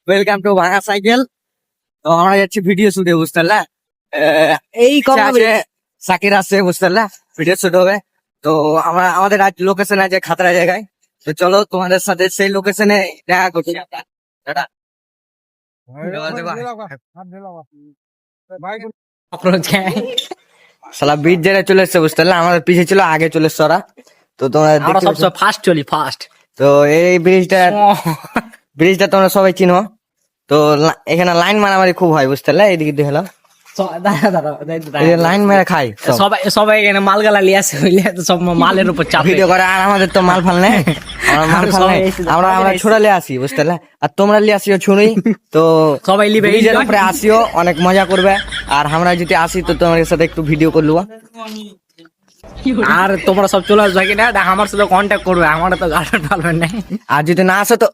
Welcome to ভাঙা cycle. তো আমরা যাচ্ছি ভিডিও শুটে, বুঝতে পারলা? এই কম আছে সাকির আছে, বুঝতে পারলা? ভিডিও শুট হবে। তো আমাদের আজ লোকেশন আছে খাতড়া জায়গায়। তো চলো তোমাদের সাথে সেই লোকেশনে দেখা করছি। টাটা। শালা বিট যেটা চলে এসছে, বুঝতে পারলা? আমাদের পিছিয়ে ছিল, আগে চলে এসছে ওরা। তো তোমরা আমরা দেখতে পাচ্ছ। সবসময় ফার্স্ট চলি ফার্স্ট। তো এই ব্রিজটা তোমরা সবাই চিনো। তো এখানে লাইন মারামারি খুব হয়, বুঝতে পারলে? এইদিকে দেখলো লাইন মেরে খাই সব। সবাই সবাই এখানে মাল গালা লিয়ে আসে, হইলে তো সব মালের উপর চাপ ভিডিও করে, আর আমাদের তো মাল ফাল নেই। আমরা মাল ফাল নেই, আমরা ছোড়া লিয়ে আসি, বুঝতে পারলে? আর তোমরা লিয়ে আসিও ছুরি। তো সবাই লিবে ব্রিজের উপরে আসিও, অনেক মজা করবে। আর আমরা যদি আসি তো তোমাদের সাথে একটু ভিডিও করলুম। আর তোমরা সব চলে আসবে কিনা, দেখ আমার সাথে কন্ট্যাক্ট করবে, আমার তো গার্লফ্রেন্ড ফালবেন নাই। আর যদি না আসো তো